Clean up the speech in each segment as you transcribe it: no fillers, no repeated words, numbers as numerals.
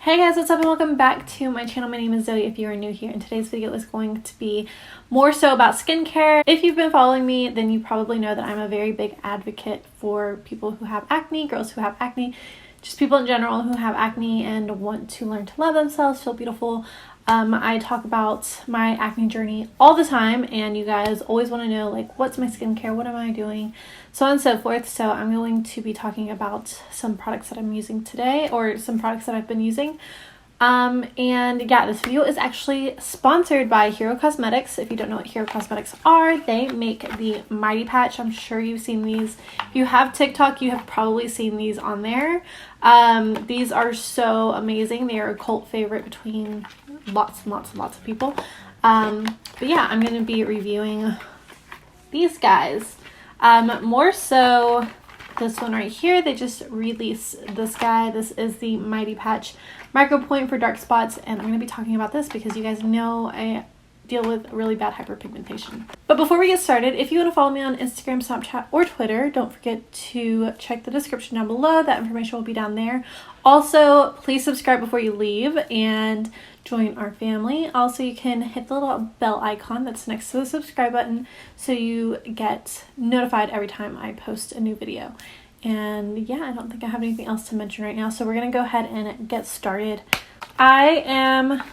Hey guys, what's up and welcome back to my channel. My name is Zoe if you are new here, and today's video is going to be more so about skincare. If you've been following me, then you probably know that I'm a very big advocate for people who have acne, girls who have acne, just people in general who have acne and want to learn to love themselves, feel beautiful. I talk about my acne journey all the time, and you guys always want to know, like, what's my skincare, what am I doing, so on and so forth. So I'm going to be talking about some products that I'm using today, or some products that I've been using. And yeah, this video is actually sponsored by Hero Cosmetics. If you don't know what Hero Cosmetics are, they make the Mighty Patch. I'm sure you've seen these. If you have TikTok, you have probably seen these on there. These are so amazing. They are a cult favorite between lots and lots of people. But yeah, I'm going to be reviewing these guys. More so this one right here. They just released this guy. This is the Mighty Patch Micropoint for dark spots, and I'm going to be talking about this because you guys know I deal with really bad hyperpigmentation. But before we get started, if you want to follow me on Instagram, Snapchat, or Twitter, don't forget to check the description down below. That information will be down there. Also, please subscribe before you leave and join our family. Also, you can hit the little bell icon that's next to the subscribe button so you get notified every time I post a new video. And yeah, I don't think I have anything else to mention right now, so we're gonna go ahead and get started. I am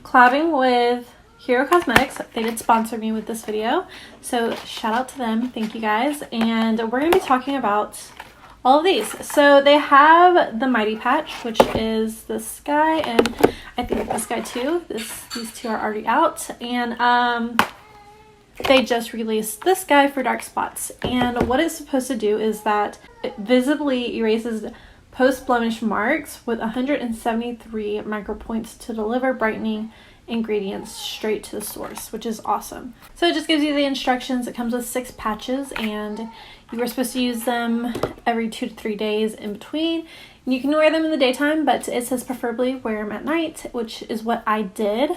collabing with Hero Cosmetics. They did sponsor me with this video, so shout out to them. Thank you guys. And we're gonna be talking about all of these. So they have the Mighty Patch, which is this guy, and I think this guy too. These two are already out, and they just released this guy for dark spots. And what it's supposed to do is that it visibly erases post-blemish marks with 173 micropoints to deliver brightening ingredients straight to the source, which is awesome. So it just gives you the instructions. It comes with 6 patches, and you are supposed to use them every 2 to 3 days in between. And you can wear them in the daytime, but it says preferably wear them at night, which is what I did.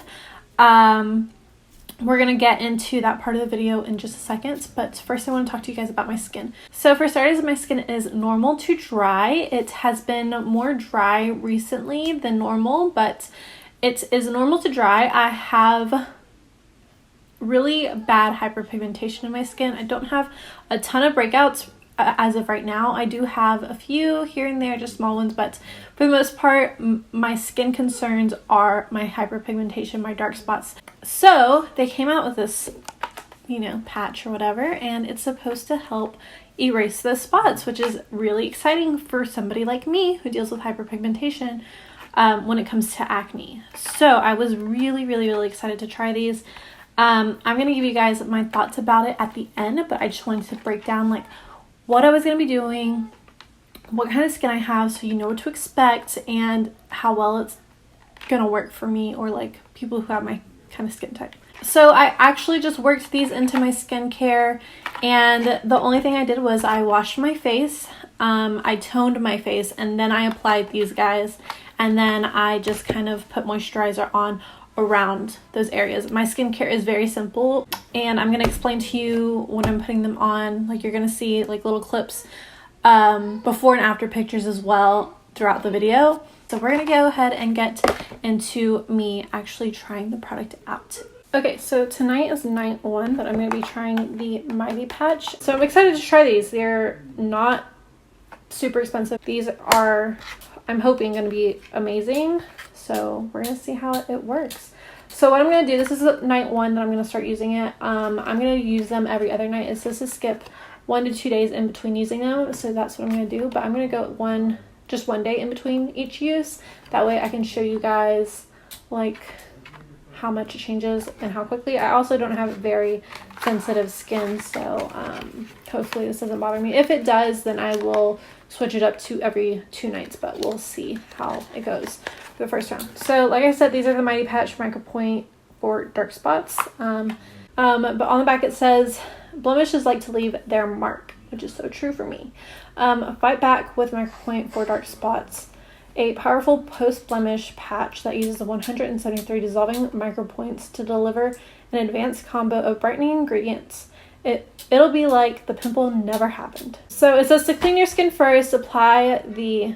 We're going to get into that part of the video in just a second, but first I want to talk to you guys about my skin. So for starters, my skin is normal to dry. It has been more dry recently than normal, but it is normal to dry. I have really bad hyperpigmentation in my skin. I don't have a ton of breakouts as of right now. I do have a few here and there, just small ones, but for the most part, my skin concerns are my hyperpigmentation, my dark spots. So they came out with this, patch or whatever, and it's supposed to help erase those spots, which is really exciting for somebody like me who deals with hyperpigmentation when it comes to acne. So I was really excited to try these. I'm going to give you guys my thoughts about it at the end, but I just wanted to break down like what I was going to be doing, what kind of skin I have, so you know what to expect, and how well it's going to work for me or like people who have my kind of skin type. So I actually just worked these into my skincare, and the only thing I did was I washed my face, I toned my face, and then I applied these guys, and then I just kind of put moisturizer on around those areas. My skincare is very simple, and I'm going to explain to you when I'm putting them on. Like, you're going to see like little clips, before and after pictures as well throughout the video. So we're going to go ahead and get into me actually trying the product out. Okay, so tonight is night 1 that I'm going to be trying the Mighty Patch. So I'm excited to try these. They're not super expensive. These are, I'm hoping, going to be amazing. So we're going to see how it works. So what I'm going to do, this is night 1 that I'm going to start using it. I'm going to use them every other night. It's supposed to skip 1 to 2 days in between using them. So that's what I'm going to do. But I'm going to go just one day in between each use. That way I can show you guys like how much it changes and how quickly. I also don't have very sensitive skin, so hopefully this doesn't bother me. If it does, then I will switch it up to every 2 nights, but we'll see how it goes for the first round. So like I said, these are the Mighty Patch Micropoint for dark spots. But on the back it says, blemishes like to leave their mark, which is so true for me. Fight back with Micropoint for dark spots. A powerful post-blemish patch that uses the 173 dissolving micropoints to deliver an advanced combo of brightening ingredients. It'll be like the pimple never happened. So it says to clean your skin first, apply the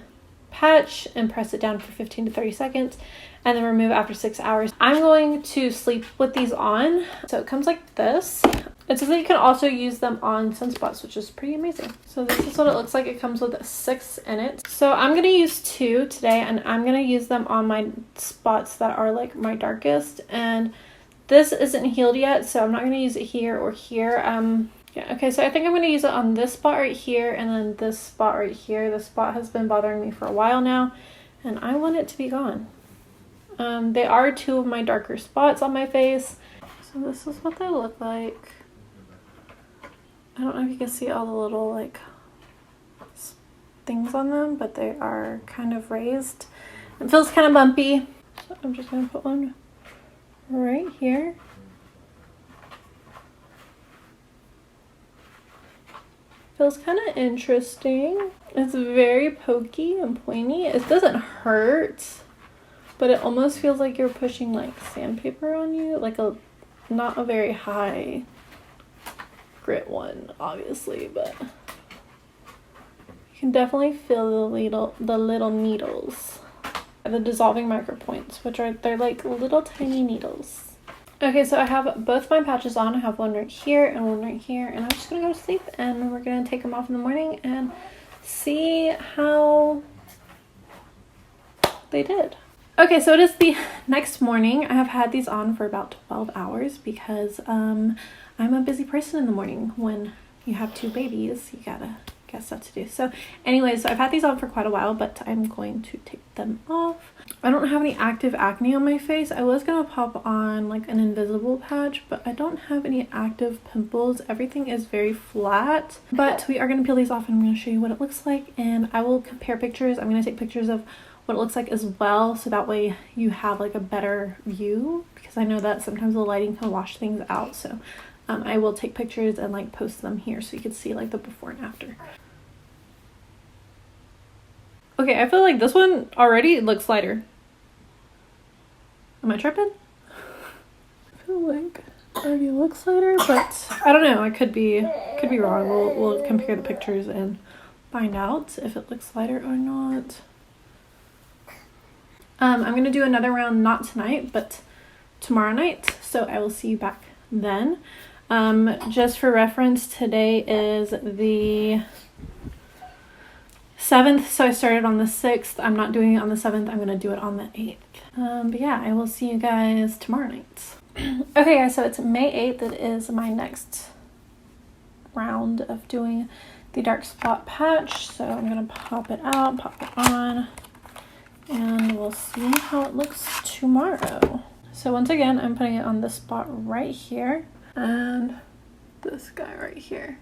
patch and press it down for 15 to 30 seconds and then remove after 6 hours. I'm going to sleep with these on. So it comes like this. It says that you can also use them on sunspots, which is pretty amazing. So this is what it looks like. It comes with 6 in it. So I'm going to use 2 today, and I'm going to use them on my spots that are like my darkest. And this isn't healed yet, so I'm not going to use it here or here. Yeah, okay, so I think I'm going to use it on this spot right here and then this spot right here. This spot has been bothering me for a while now, and I want it to be gone. They are 2 of my darker spots on my face. So this is what they look like. I don't know if you can see all the little like things on them, but they are kind of raised. It feels kind of bumpy. So I'm just going to put one right here. Feels kind of interesting. It's very pokey and pointy. It doesn't hurt, but it almost feels like you're pushing like sandpaper on you, like not a very high grit one, obviously, but you can definitely feel the little needles, the dissolving micropoints, which they're like little tiny needles. Okay, so I have both my patches on. I have one right here and one right here, and I'm just gonna go to sleep, and we're gonna take them off in the morning and see how they did. Okay, so it is the next morning. I have had these on for about 12 hours because I'm a busy person in the morning. When you have 2 babies, you gotta get stuff to do. So anyways, so I've had these on for quite a while, but I'm going to take them off. I don't have any active acne on my face. I was gonna pop on like an invisible patch, but I don't have any active pimples. Everything is very flat, but we are gonna peel these off and I'm gonna show you what it looks like, and I will compare pictures. I'm gonna take pictures of what it looks like as well, so that way you have like a better view, because I know that sometimes the lighting can wash things out. So I will take pictures and like post them here so you can see like the before and after. Okay, I feel like this one already looks lighter. Am I tripping? I feel like it already looks lighter, but I don't know. I could be wrong. We'll compare the pictures and find out if it looks lighter or not. I'm gonna do another round, not tonight, but tomorrow night. So I will see you back then. Just for reference, today is the 7th, so I started on the 6th. I'm not doing it on the 7th. I'm gonna do it on the 8th. But yeah, I will see you guys tomorrow night. Okay guys, so it's May 8th. It is my next round of doing the dark spot patch. So I'm gonna pop it out, pop it on, and we'll see how it looks tomorrow. So once again, I'm putting it on this spot right here and this guy right here.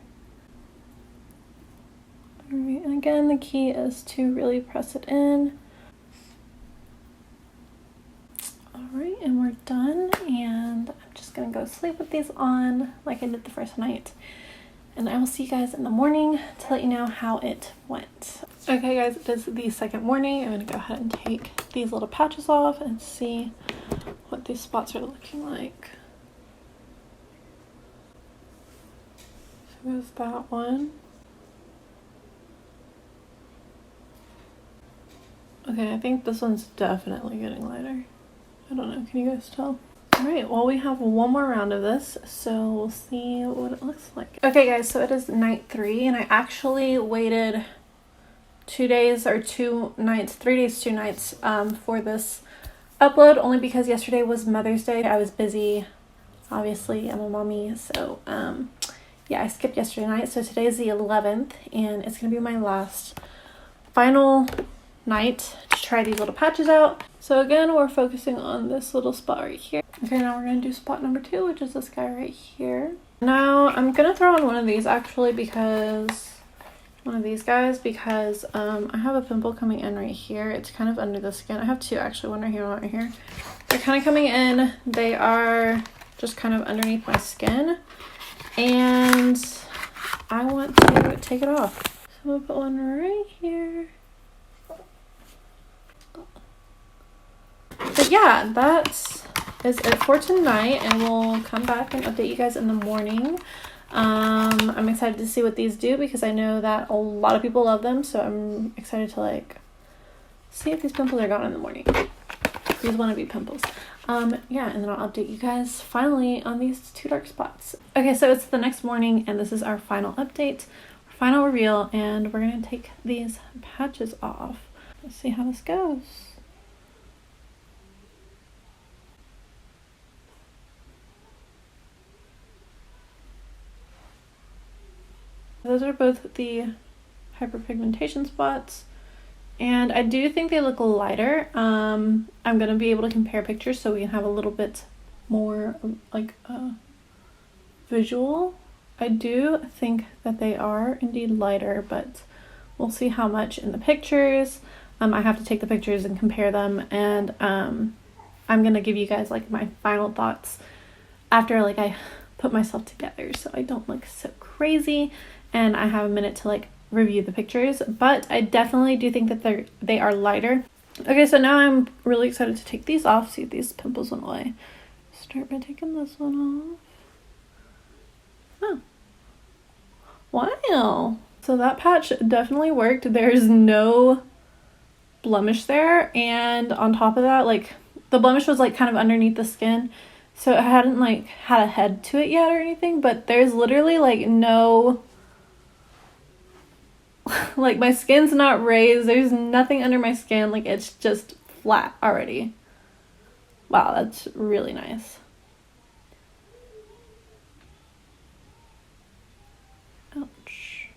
All right, and again, the key is to really press it in. All right, and we're done, and I'm just gonna go sleep with these on like I did the first night. And I will see you guys in the morning to let you know how it went. Okay guys, it is the second morning. I'm gonna go ahead and take these little patches off and see what these spots are looking like. So there's that one. Okay, I think this one's definitely getting lighter. I don't know, can you guys tell? Alright, well we have one more round of this, so we'll see what it looks like. Okay guys, so it is night 3, and I actually waited 2 days or 2 nights, 3 days, 2 nights for this upload, only because yesterday was Mother's Day. I was busy, obviously I'm a mommy, so yeah, I skipped yesterday night. So today is the 11th, and it's gonna be my last final night to try these little patches out. So again, we're focusing on this little spot right here. Okay, now we're gonna do spot number 2, which is this guy right here. Now I'm gonna throw on one of these actually, because I have a pimple coming in right here. It's kind of under the skin. I have 2 actually, one right here, one right here. They're kind of coming in. They are just kind of underneath my skin, and I want to take it off. So I'm gonna put one right here. But yeah, that is it for tonight, and we'll come back and update you guys in the morning. I'm excited to see what these do, because I know that a lot of people love them, so I'm excited to like see if these pimples are gone in the morning. These want to be pimples. Yeah, and then I'll update you guys finally on these 2 dark spots. Okay, so it's the next morning, and this is our final update, our final reveal, and we're gonna take these patches off. Let's see how this goes. Those are both the hyperpigmentation spots. And I do think they look lighter. I'm going to be able to compare pictures so we can have a little bit more like visual. I do think that they are indeed lighter, but we'll see how much in the pictures. I have to take the pictures and compare them, and I'm going to give you guys like my final thoughts after like I put myself together so I don't look so crazy and I have a minute to like review the pictures, but I definitely do think that they are lighter. Okay, so now I'm really excited to take these off, see if these pimples went away. Start by taking this one off. Oh. Wow. So that patch definitely worked. There's no blemish there, and on top of that, like the blemish was like kind of underneath the skin, so it hadn't like had a head to it yet or anything, but there's literally like no like my skin's not raised, there's nothing under my skin, like it's just flat already. Wow, that's really nice. Ouch.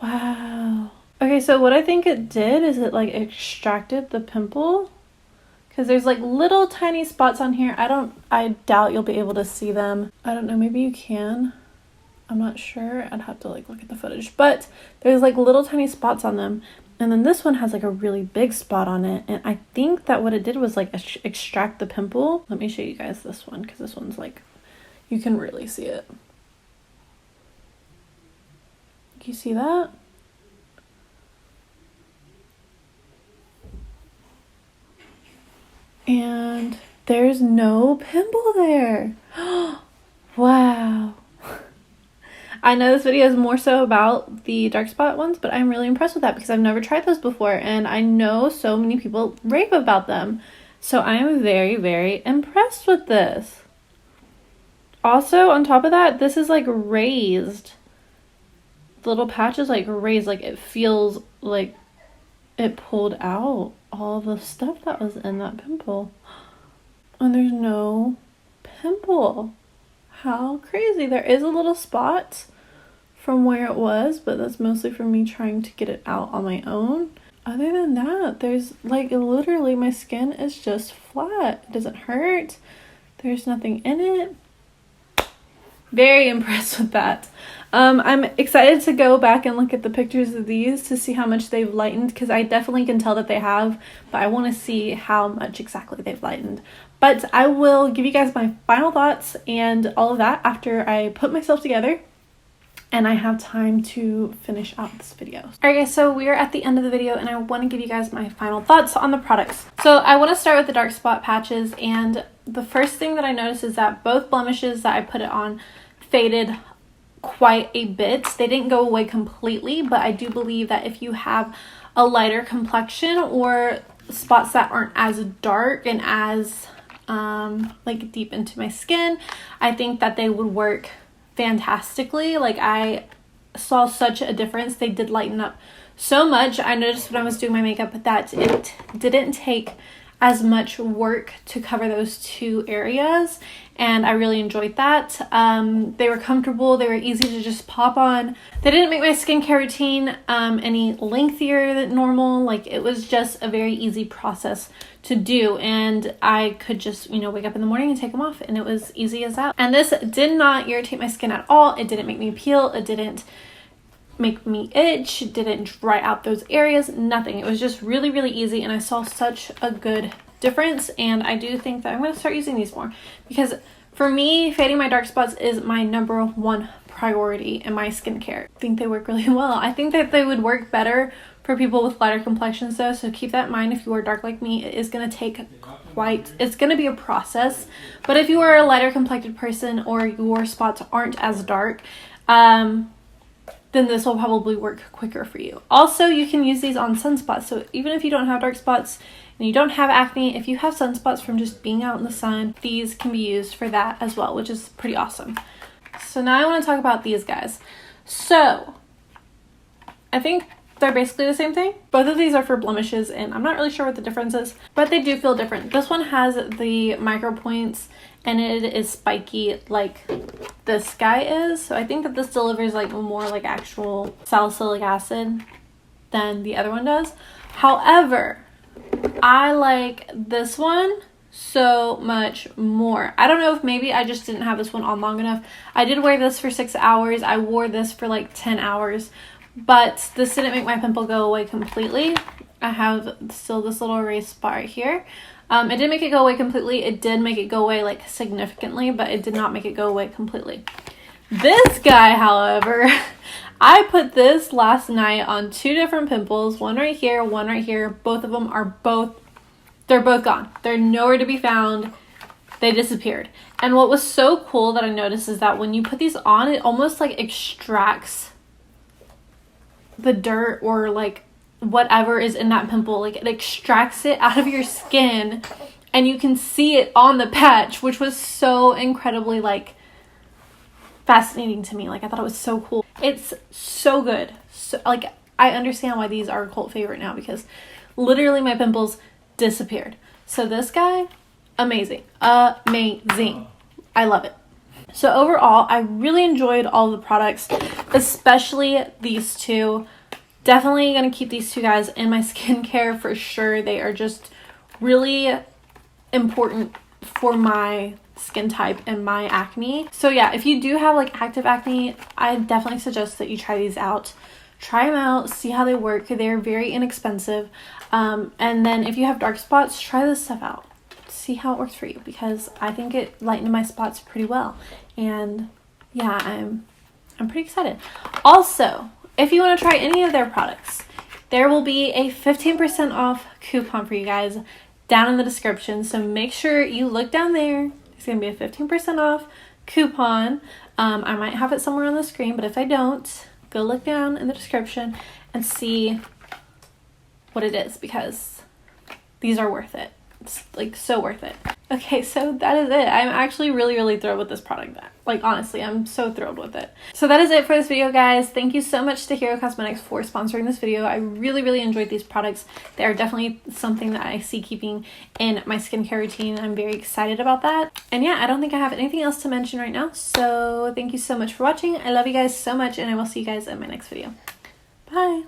Wow. Okay, so what I think it did is it like extracted the pimple, because there's like little tiny spots on here. I doubt you'll be able to see them. I don't know, maybe you can. I'm not sure. I'd have to like look at the footage, but there's like little tiny spots on them. And then this one has like a really big spot on it. And I think that what it did was like extract the pimple. Let me show you guys this one, because this one's like, you can really see it. Can you see that? And there's no pimple there. Wow. I know this video is more so about the dark spot ones, but I'm really impressed with that because I've never tried those before, and I know so many people rave about them. So I am very, very impressed with this. Also, on top of that, this is like raised. The little patch is like raised, like it feels like it pulled out all the stuff that was in that pimple. And there's no pimple. How crazy. There is a little spot from where it was, but that's mostly from me trying to get it out on my own. Other than that, there's like literally my skin is just flat. It doesn't hurt. There's nothing in it. Very impressed with that. I'm excited to go back and look at the pictures of these to see how much they've lightened, because I definitely can tell that they have, but I want to see how much exactly they've lightened. But I will give you guys my final thoughts and all of that after I put myself together and I have time to finish out this video. Alright guys, so we are at the end of the video and I want to give you guys my final thoughts on the products. So I want to start with the dark spot patches, and the first thing that I noticed is that both blemishes that I put it on faded quite a bit. They didn't go away completely, but I do believe that if you have a lighter complexion or spots that aren't as dark and as like deep into my skin, I think that they would work fantastically. Like I saw such a difference. They did lighten up so much. I noticed when I was doing my makeup that it didn't take as much work to cover those 2 areas, and I really enjoyed that. They were comfortable, they were easy to just pop on. They didn't make my skincare routine any lengthier than normal. Like it was just a very easy process to do, and I could just, you know, wake up in the morning and take them off, and it was easy as that. And this did not irritate my skin at all. It didn't make me peel, it didn't make me itch, it didn't dry out those areas, nothing. It was just really, really easy, and I saw such a good difference, and I do think that I'm going to start using these more, because for me, fading my dark spots is my #1 priority in my skincare. I think they work really well. I think that they would work better for people with lighter complexions though, so keep that in mind. If you are dark like me, it is going to take it's going to be a process, but if you are a lighter complected person or your spots aren't as dark, then this will probably work quicker for you. Also, you can use these on sunspots. So even if you don't have dark spots and you don't have acne, if you have sunspots from just being out in the sun, these can be used for that as well, which is pretty awesome. So now I want to talk about these guys. So I think they're basically the same thing. Both of these are for blemishes, and I'm not really sure what the difference is, but they do feel different. This one has the Micropoints, and it is spiky like this guy is. So I think that this delivers like more like actual salicylic acid than the other one does. However, I like this one so much more. I don't know if maybe I just didn't have this one on long enough. I did wear this for 6 hours. I wore this for like 10 hours, but this didn't make my pimple go away completely. I have still this little erase spot right here. It didn't make it go away completely. It did make it go away like significantly, but it did not make it go away completely. This guy, however, I put this last night on 2 different pimples, one right here, one right here. Both of them are they're both gone. They're nowhere to be found. They disappeared. And what was so cool that I noticed is that when you put these on, it almost like extracts the dirt or like whatever is in that pimple. Like it extracts it out of your skin and you can see it on the patch, which was so incredibly like fascinating to me. Like I thought it was so cool. It's so good. So like I understand why these are a cult favorite now, because literally my pimples disappeared. So this guy, amazing. Amazing. I love it. So overall, I really enjoyed all the products, especially these two. Definitely going to keep these two guys in my skincare for sure. They are just really important for my skin type and my acne. So yeah, if you do have like active acne, I definitely suggest that you try these out. Try them out, see how they work. They're very inexpensive. And then if you have dark spots, try this stuff out. See how it works for you, because I think it lightened my spots pretty well. And yeah, I'm pretty excited. Also, if you want to try any of their products, there will be a 15% off coupon for you guys down in the description. So make sure you look down there. There's going to be a 15% off coupon. I might have it somewhere on the screen, but if I don't, go look down in the description and see what it is, because these are worth it. It's like so worth it. Okay, so that is it. I'm actually really thrilled with this product. Like honestly, I'm so thrilled with it. So that is it for this video, guys. Thank you so much to Hero Cosmetics for sponsoring this video. I really enjoyed these products. They are definitely something that I see keeping in my skincare routine. I'm very excited about that. And yeah, I don't think I have anything else to mention right now. So thank you so much for watching. I love you guys so much, and I will see you guys in my next video. Bye.